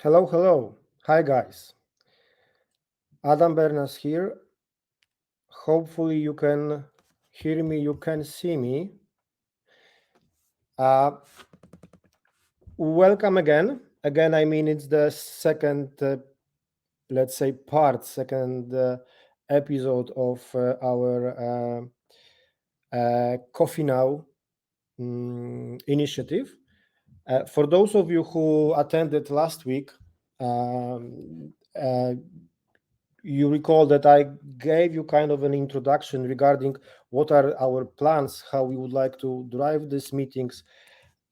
Hello, hello. Hi, guys. Adam Bernas here. Hopefully, you can hear me, you can see me. Welcome again. Again, I mean, it's the second, let's say, second episode of our CoffeeNOW initiative. For those of you who attended last week, you recall that I gave you kind of an introduction regarding what are our plans, how we would like to drive these meetings,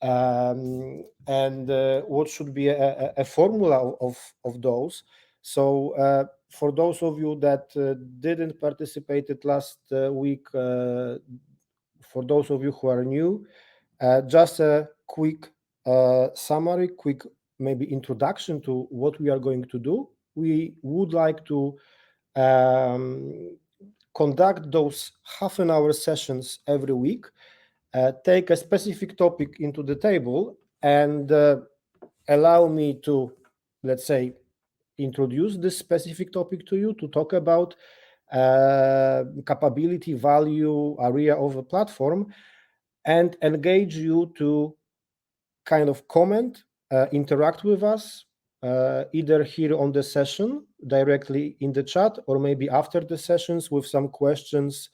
and what should be a formula of those. So for those of you that didn't participate last week, for those of you who are new, just a quick summary, quick maybe introduction to what we are going to do. We would like to conduct those half an hour sessions every week, take a specific topic into the table, and allow me to, let's say, introduce this specific topic to you, to talk about capability, value, area of a platform, and engage you to kind of comment, interact with us, either here on the session directly in the chat, or maybe after the sessions with some questions,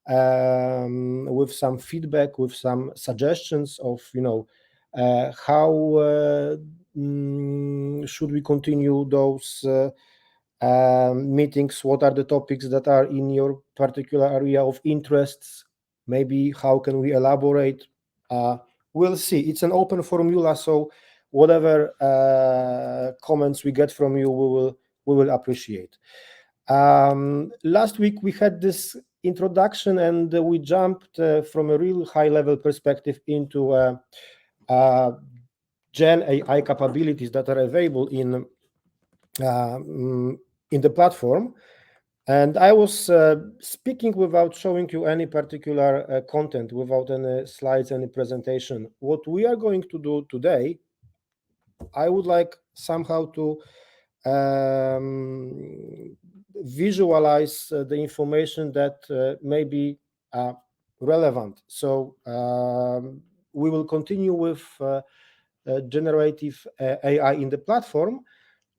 with some feedback, with some suggestions of how should we continue those meetings, what are the topics that are in your particular area of interests, maybe how can we elaborate. We'll see. It's an open formula, so whatever comments we get from you, we will appreciate. Last week we had this introduction, and we jumped from a real high-level perspective into Gen AI capabilities that are available in the platform. And I was speaking without showing you any particular content, without any slides, any presentation. What we are going to do today, I would like somehow to visualize the information that may be relevant. So we will continue with generative AI in the platform.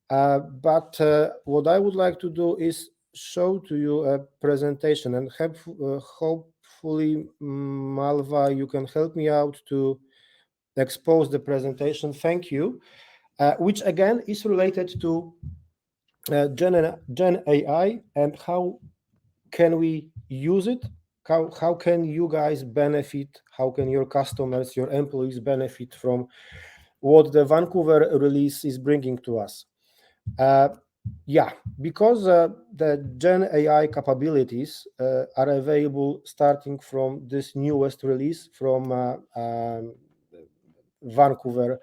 But what I would like to do is show to you a presentation, and hopefully, Malva, you can help me out to expose the presentation. Thank you. Which again is related to Gen AI and how can we use it? How can you guys benefit? How can your customers, your employees benefit from what the Vancouver release is bringing to us? Because the Gen AI capabilities are available starting from this newest release from Vancouver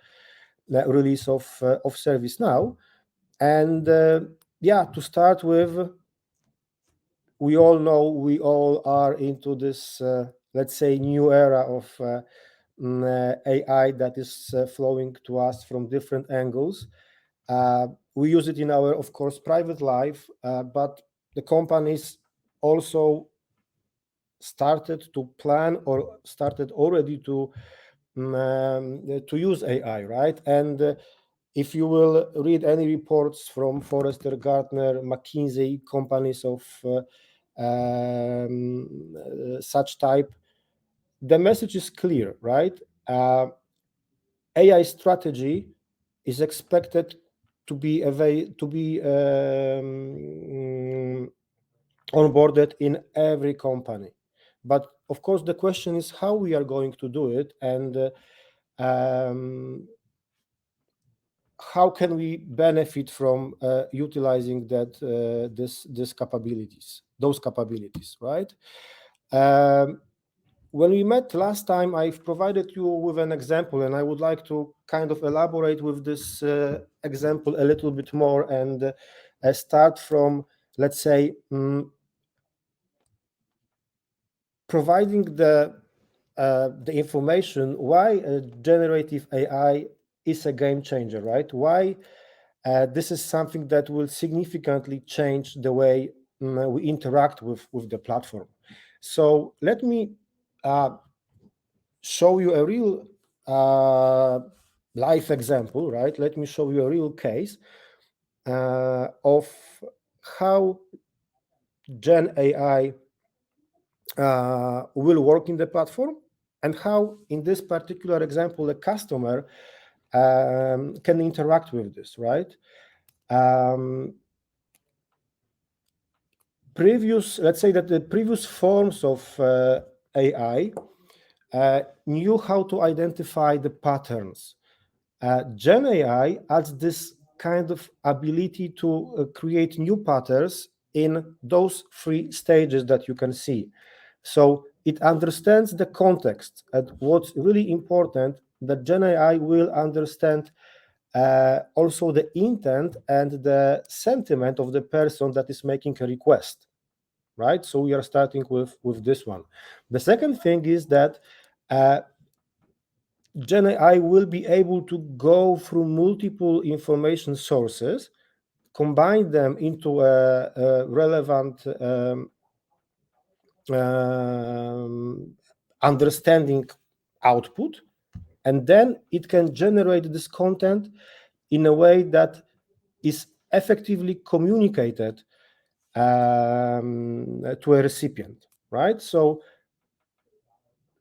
release of ServiceNow. And to start with, we all know we all are into this, let's say, new era of AI that is flowing to us from different angles. We use it in our, of course, private life, but the companies also started to plan or started already to use AI, right? And if you will read any reports from Forrester, Gartner, McKinsey, companies of such type, the message is clear, right? AI strategy is expected to be onboarded in every company. But of course, the question is how we are going to do it, and how can we benefit from utilizing those capabilities, right? When we met last time, I've provided you with an example, and I would like to kind of elaborate with this example a little bit more and start from, let's say, providing the information why generative AI is a game changer, right? Why this is something that will significantly change the way we interact with the platform. So let me show you a real life example, right? Let me show you a real case of how Gen AI will work in the platform, and how, in this particular example, a customer can interact with this, right? Let's say that the previous forms of AI knew how to identify the patterns. Gen AI adds this kind of ability to create new patterns in those 3 stages that you can see. So it understands the context, and what's really important, that Gen AI will understand also the intent and the sentiment of the person that is making a request, right? So we are starting with this one. The second thing is that Gen AI will be able to go through multiple information sources, combine them into a relevant understanding output, and then it can generate this content in a way that is effectively communicated to a recipient, right? So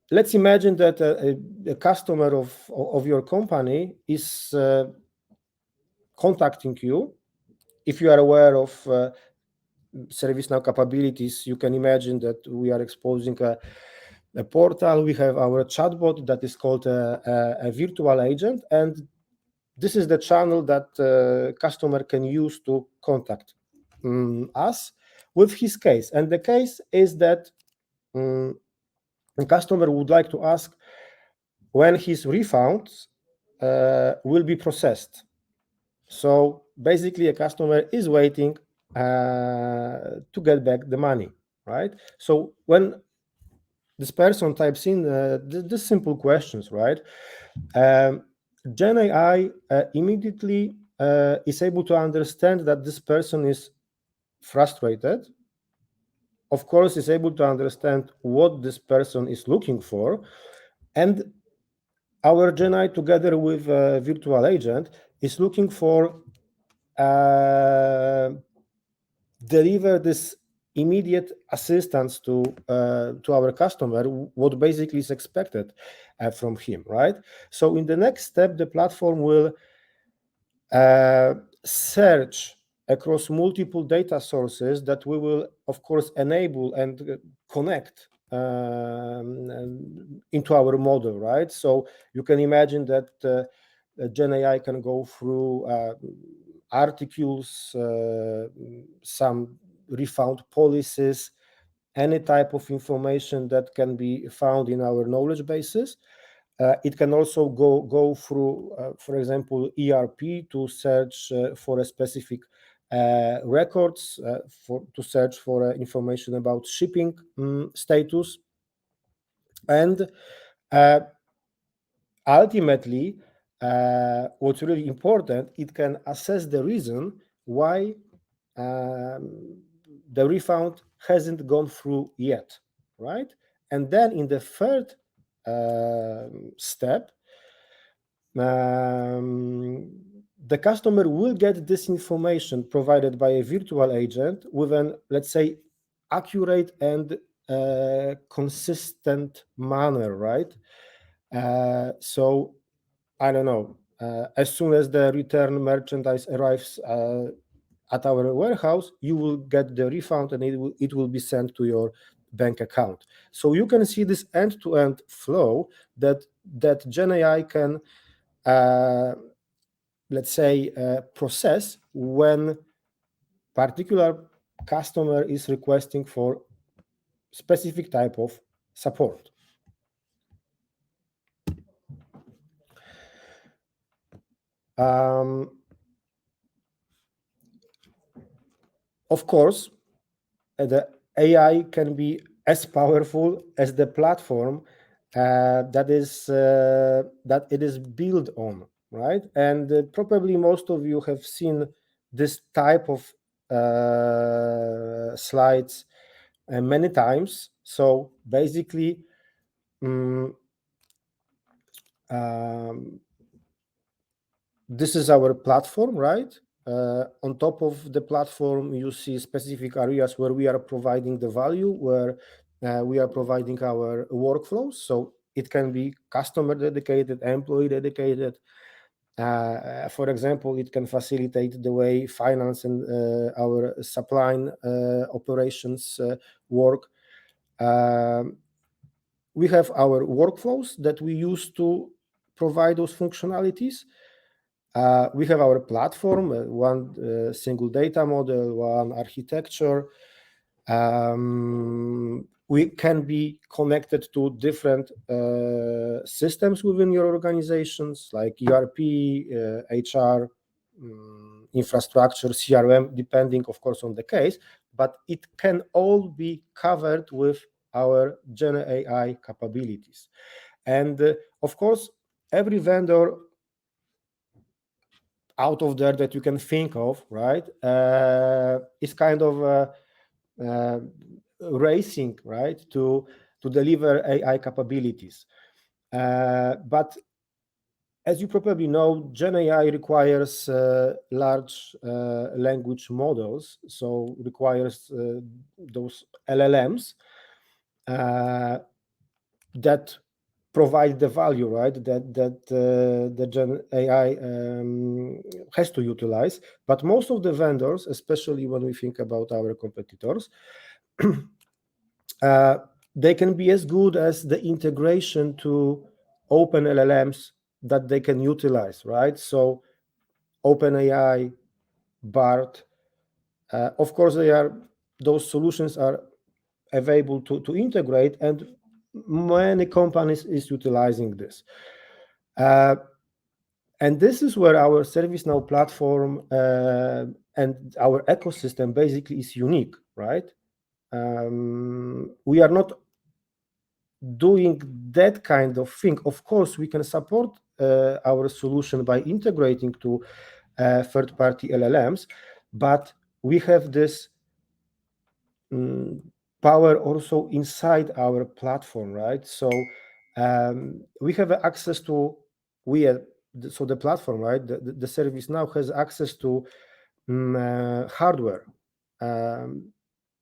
let's imagine that a customer of your company is contacting you. If you are aware of ServiceNow capabilities, you can imagine that we are exposing a portal. We have our chatbot that is called a virtual agent, and this is the channel that customer can use to contact us with his case. And the case is that the customer would like to ask when his refunds will be processed. So basically, a customer is waiting to get back the money, right? So when this person types in the simple questions, right? Gen AI immediately is able to understand that this person is frustrated. Of course, is able to understand what this person is looking for, and our Gen AI, together with a virtual agent, is looking for deliver this immediate assistance to our customer, what basically is expected from him, right? So in the next step, the platform will search across multiple data sources that we will, of course, enable and connect into our model, right? So you can imagine that Gen AI can go through articles, some refund policies, any type of information that can be found in our knowledge bases. It can also go through, for example, ERP to search for a specific records, to search for information about shipping status, and ultimately, what's really important, it can assess the reason why the refund hasn't gone through yet, right? And then in the third step, the customer will get this information provided by a virtual agent with an, let's say, accurate and consistent manner, right? So I don't know, as soon as the return merchandise arrives at our warehouse, you will get the refund, and it will be sent to your bank account. So you can see this end-to-end flow that Gen AI can, let's say, process when particular customer is requesting for specific type of support. Of course, the AI can be as powerful as the platform that it is built on, right? And probably most of you have seen this type of slides many times. So basically, this is our platform, right? On top of the platform, you see specific areas where we are providing the value, where we are providing our workflows. So it can be customer dedicated, employee dedicated. For example, it can facilitate the way finance and our supply operations work. We have our workflows that we use to provide those functionalities. We have our platform, one single data model, one architecture. We can be connected to different systems within your organizations, like ERP, HR, infrastructure, CRM, depending, of course, on the case. But it can all be covered with our Gen AI capabilities. And of course, every vendor out of there that you can think of, right, is kind of racing, right, to deliver AI capabilities. But as you probably know, Gen AI requires large language models, so requires those LLMs that provide the value, right, that the Gen AI has to utilize. But most of the vendors, especially when we think about our competitors, they can be as good as the integration to open LLMs that they can utilize, right? So OpenAI, BART, of course, those solutions are available to integrate, and many companies is utilizing this. And this is where our ServiceNow platform and our ecosystem basically is unique, right? We are not doing that kind of thing. Of course, we can support our solution by integrating to third-party LLMs, but we have this power also inside our platform, right? So we have access to, so the platform, right? The ServiceNow has access to hardware.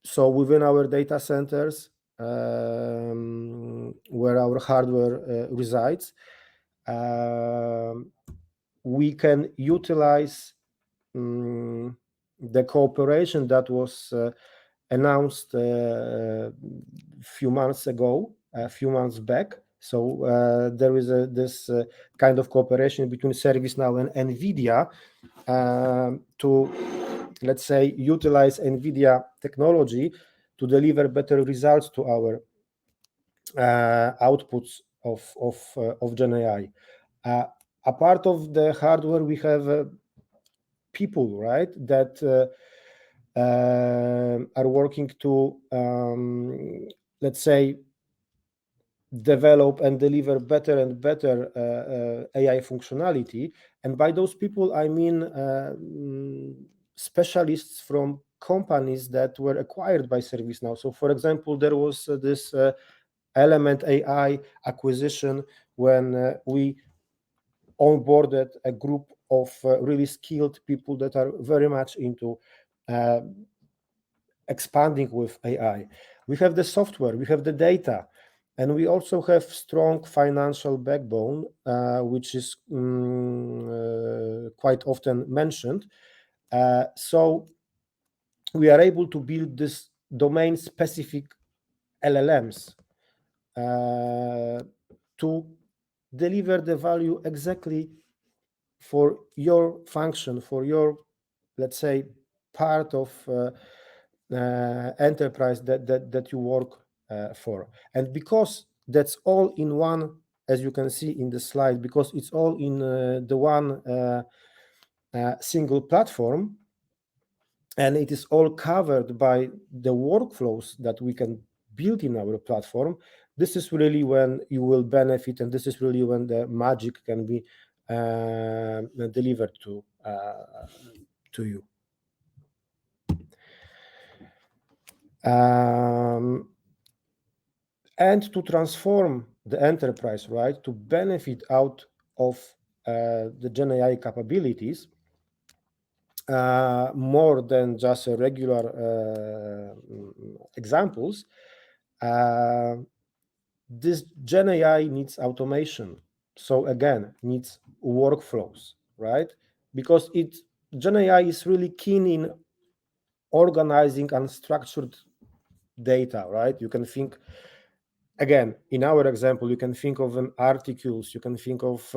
So within our data centers, where our hardware resides, we can utilize the cooperation that was announced a few months back. So there is this kind of cooperation between ServiceNow and NVIDIA to, let's say, utilize NVIDIA technology to deliver better results to our outputs of Gen AI. A part of the hardware, we have people, right, that are working to, let's say, develop and deliver better and better AI functionality. And by those people, I mean specialists from companies that were acquired by ServiceNow. So, for example, there was this Element AI acquisition when we onboarded a group of really skilled people that are very much into expanding with AI. We have the software, we have the data, and we also have strong financial backbone, which is quite often mentioned. So we are able to build this domain-specific LLMs to deliver the value exactly for your function, for your, let's say, part of enterprise that you work for. And because that's all in one, as you can see in the slide, because it's all in the one single platform, and it is all covered by the workflows that we can build in our platform, this is really when you will benefit, and this is really when the magic can be delivered to you. And to transform the enterprise, right, to benefit out of the Gen AI capabilities, more than just a regular examples, this Gen AI needs automation. So again, needs workflows, right? Because Gen AI is really keen in organizing unstructured data, right? You can think, again, in our example, you can think of articles, you can think of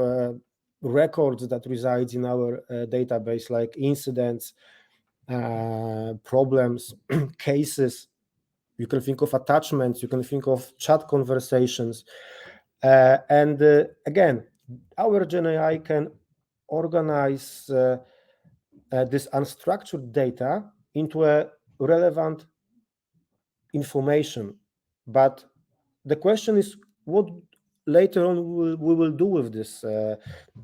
records that resides in our database, like incidents, problems, cases. You can think of attachments, you can think of chat conversations. And again, our Gen AI can organize this unstructured data into a relevant information. But the question is, what later on we will do with this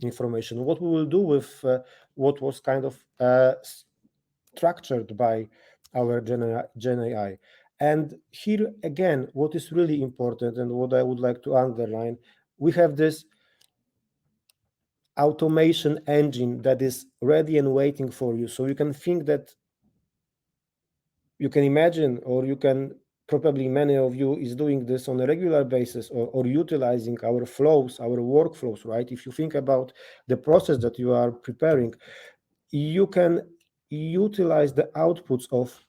information? What we will do with what was kind of structured by our Gen AI? And here again, what is really important and what I would like to underline, we have this automation engine that is ready and waiting for you. So you can think that, you can imagine, or you can, probably many of you is doing this on a regular basis, or utilizing our flows, our workflows, right? If you think about the process that you are preparing, you can utilize the outputs of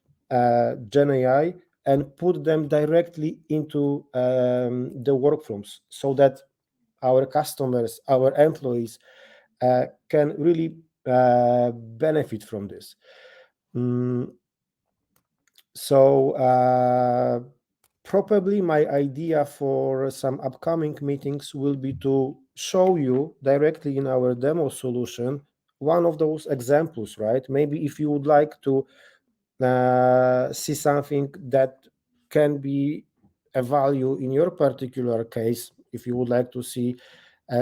Gen AI and put them directly into the workflows, so that our customers, our employees can really benefit from this. So probably my idea for some upcoming meetings will be to show you directly in our demo solution one of those examples, right? Maybe if you would like to see something that can be a value in your particular case, if you would like to see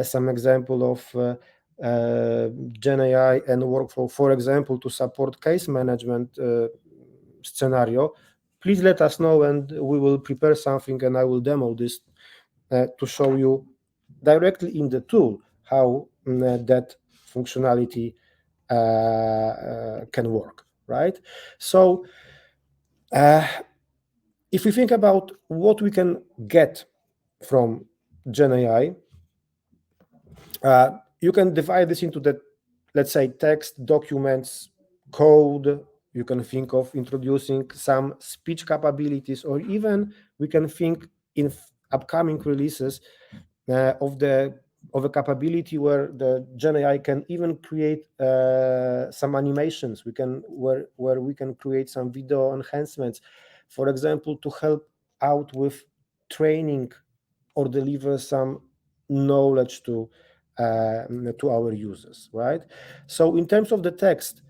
some example of Gen AI and workflow, for example, to support case management scenario, please let us know and we will prepare something and I will demo this to show you directly in the tool how that functionality can work, right? So if we think about what we can get from Gen AI, you can divide this into the, let's say, text, documents, code. You can think of introducing some speech capabilities, or even we can think in upcoming releases of a capability where the Gen AI can even create some animations. Where we can create some video enhancements, for example, to help out with training or deliver some knowledge to our users, right? So in terms of the text,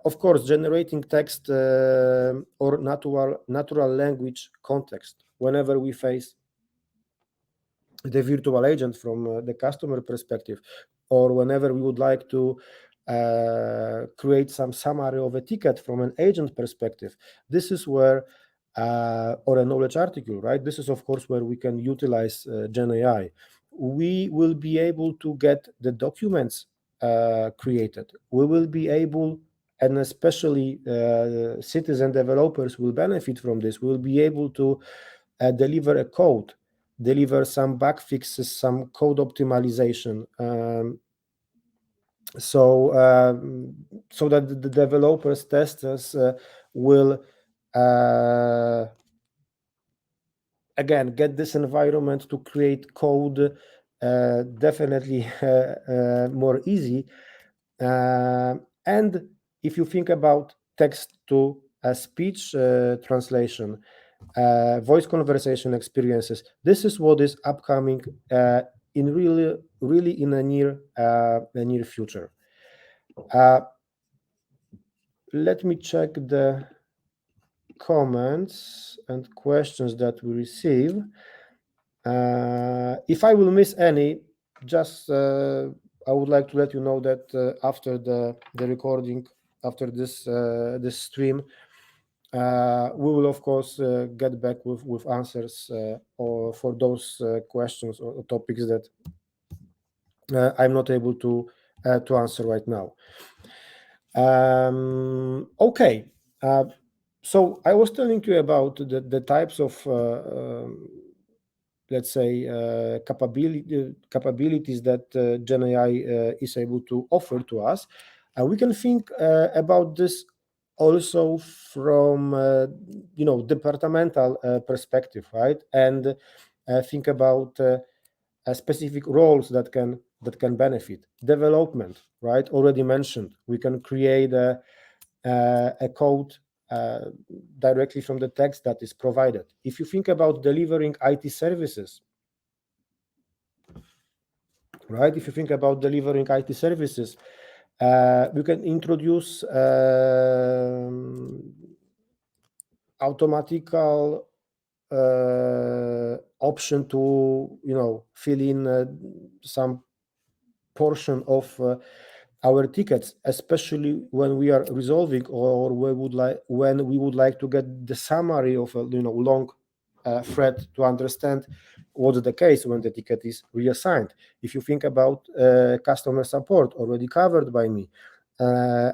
of course, generating text or natural language context whenever we face the virtual agent from the customer perspective, or whenever we would like to create some summary of a ticket from an agent perspective, this is where, or a knowledge article, right? This is, of course, where we can utilize Gen AI. We will be able to get the documents created. We will be able, and especially citizen developers will benefit from this, we'll be able to deliver a code, deliver some bug fixes, some code optimization, so that the developers, testers will again get this environment to create code definitely more easy. And if you think about text to speech translation, voice conversation experiences, this is what is upcoming in really in a near future. Let me check the comments and questions that we receive. If I will miss any, just I would like to let you know that after the recording, after this this stream, we will of course get back with answers or for those questions or topics that I'm not able to answer right now. Okay, so I was telling you about the types of let's say capabilities that Gen AI is able to offer to us. We can think about this also from departmental perspective, right? And think about specific roles that can benefit development, right? Already mentioned, we can create a code directly from the text that is provided. If you think about delivering IT services, right? If you think about delivering IT services, we can introduce automatical option to fill in some portion of our tickets, especially when we are resolving or when we would like to get the summary of a long thread to understand what's the case when the ticket is reassigned. If you think about customer support, already covered by me,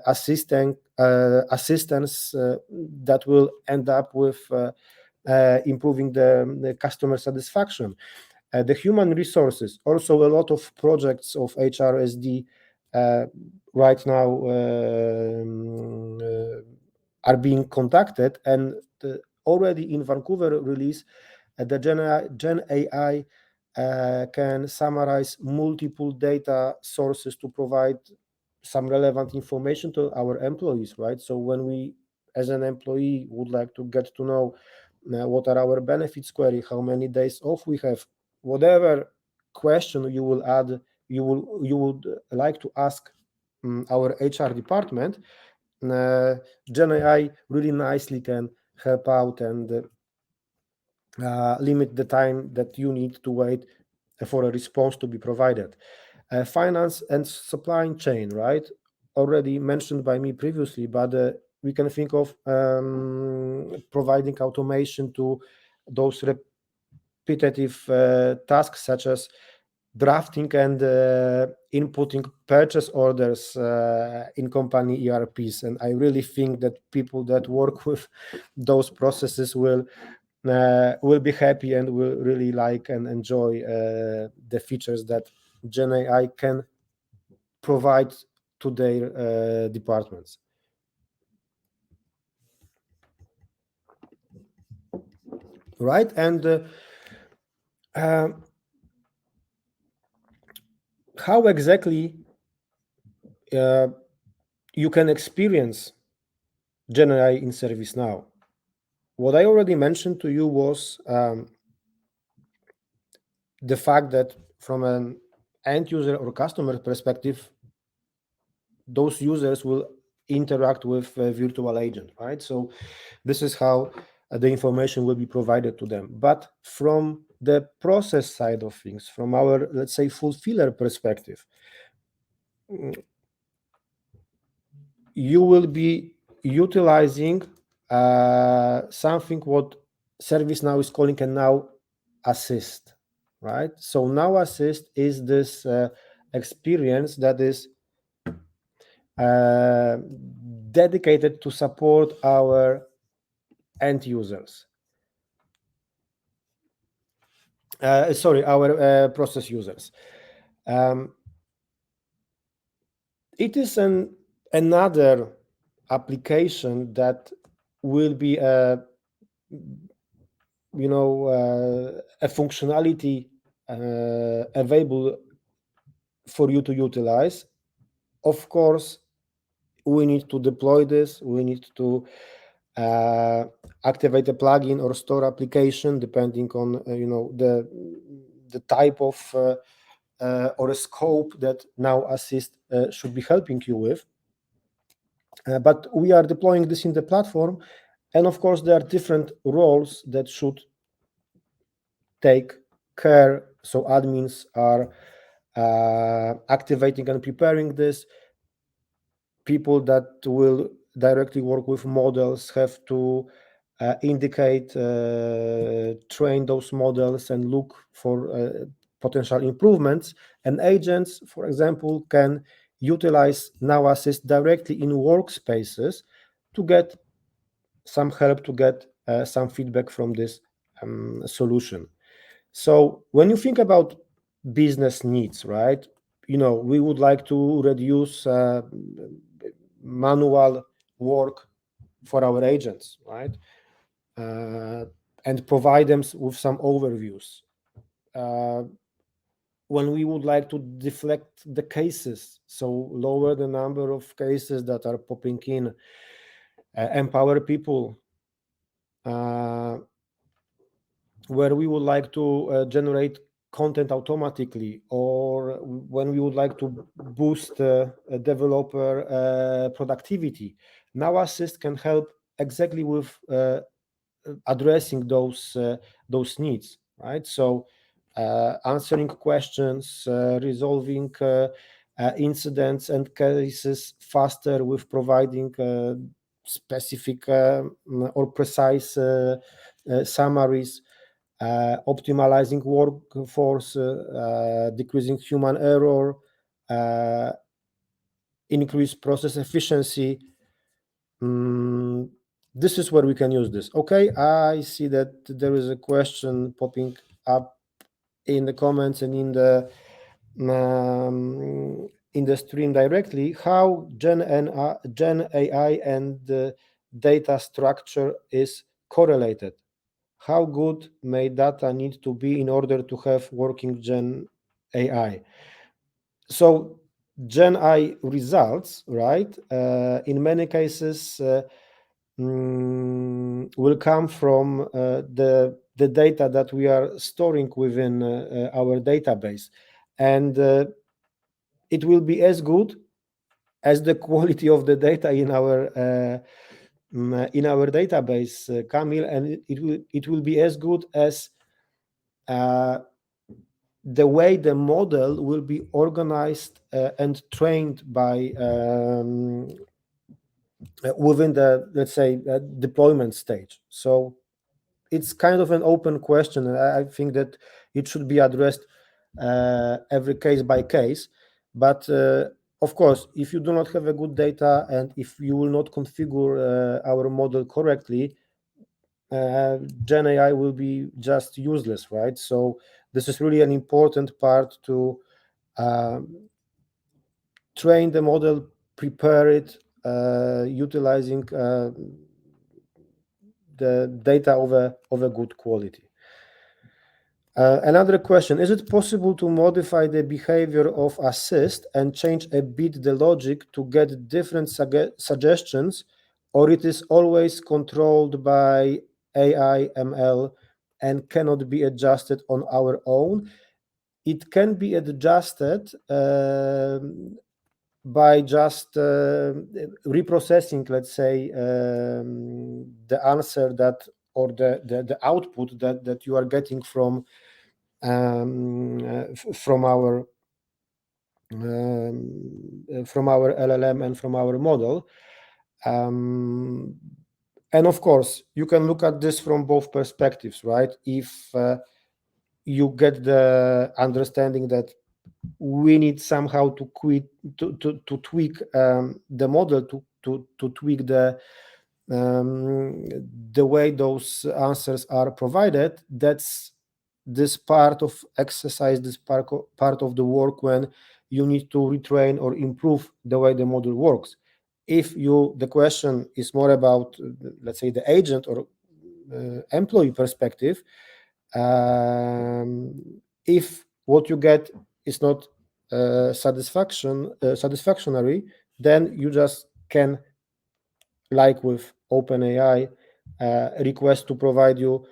assistance that will end up with improving the customer satisfaction. The human resources, also a lot of projects of HRSD right now are being conducted, and already in Vancouver release, the Gen AI can summarize multiple data sources to provide some relevant information to our employees, right? So when we, as an employee, would like to get to know what are our benefits query, how many days off we have, whatever question you will add, you would like to ask our HR department, Gen AI really nicely can help out and limit the time that you need to wait for a response to be provided. Finance and supply chain, right? Already mentioned by me previously, but we can think of providing automation to those repetitive tasks such as drafting and inputting purchase orders in company ERPs. And I really think that people that work with those processes will be happy and will really like and enjoy the features that Gen AI can provide to their departments. Right? And how exactly you can experience Gen AI in ServiceNow? What I already mentioned to you was the fact that from an end user or customer perspective, those users will interact with a virtual agent, right? So this is how the information will be provided to them. But from the process side of things, from our, let's say, fulfiller perspective, you will be utilizing something what ServiceNow is calling a Now Assist, right? So Now Assist is this experience that is dedicated to support our end users. Our process users. It is another application that will be a functionality available for you to utilize. Of course, we need to deploy this. We need to activate a plugin or store application depending on the type of or a scope that Now Assist should be helping you with. But we are deploying this in the platform, and of course there are different roles that should take care. So admins are activating and preparing this. People that will directly work with models have to indicate, train those models and look for potential improvements. And agents, for example, can utilize Now Assist directly in workspaces to get some help, to get some feedback from this solution. So when you think about business needs, right, we would like to reduce manual work for our agents, right, and provide them with some overviews. When we would like to deflect the cases, so lower the number of cases that are popping in, empower people, where we would like to generate content automatically, or when we would like to boost developer productivity. Now Assist can help exactly with addressing those needs, right? So answering questions, resolving incidents and cases faster, with providing specific or precise summaries, optimizing workforce, decreasing human error, increase process efficiency. This is where we can use this. Okay, I see that there is a question popping up in the comments and in the stream directly. How Gen AI and data structure is correlated? How good may data need to be in order to have working Gen AI? So Gen AI results, right, in many cases will come from the data that we are storing within our database, and it will be as good as the quality of the data in our database, Kamil, and it will be as good as the way the model will be organized and trained by within the, let's say, deployment stage. So it's kind of an open question, and I think that it should be addressed every case by case. But of course, if you do not have a good data, and if you will not configure our model correctly, Gen AI will be just useless, right? So this is really an important part to train the model, prepare it, utilizing the data of a good quality. Another question: is it possible to modify the behavior of assist and change a bit the logic to get different suggestions, or it is always controlled by AI ML and cannot be adjusted on our own? It can be adjusted by just reprocessing, let's say, the answer that, or the output that you are getting from our LLM and from our model. And of course, you can look at this from both perspectives, right? If you get the understanding that we need somehow to tweak the model, to tweak the way those answers are provided. That's this part of exercise, this part of the work when you need to retrain or improve the way the model works. If the question is more about, let's say, the agent or employee perspective, if what you get is not satisfactory, then you just can, like with OpenAI, request to provide you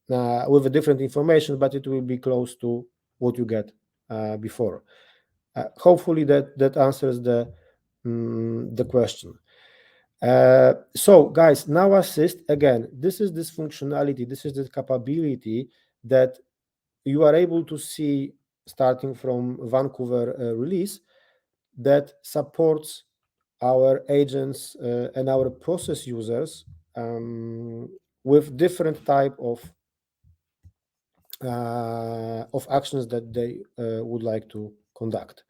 with a different information, but it will be close to what you get before. Hopefully that answers the question. So guys, Now Assist, again, this is this functionality, this is the capability that you are able to see starting from Vancouver release that supports our agents and our process users with different type of actions that they would like to conduct.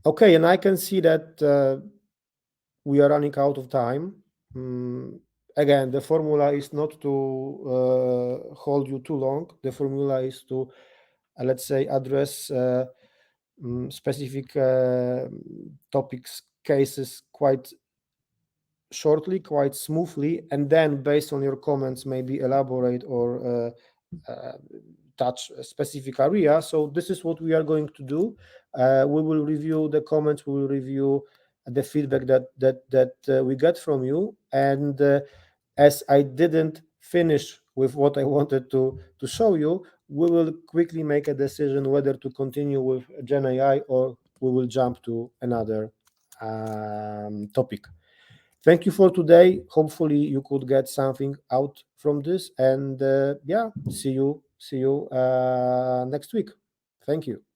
Okay, and I can see that we are running out of time. Again, the formula is not to hold you too long. The formula is to, let's say, address specific topics, cases quite shortly, quite smoothly, and then based on your comments, maybe elaborate or touch a specific area. So this is what we are going to do. We will review the comments, we will review the feedback that we get from you, and as I didn't finish with what I wanted to show you, we will quickly make a decision whether to continue with Gen AI or we will jump to another topic. Thank you for today. Hopefully you could get something out from this, and yeah, see you next week. Thank you.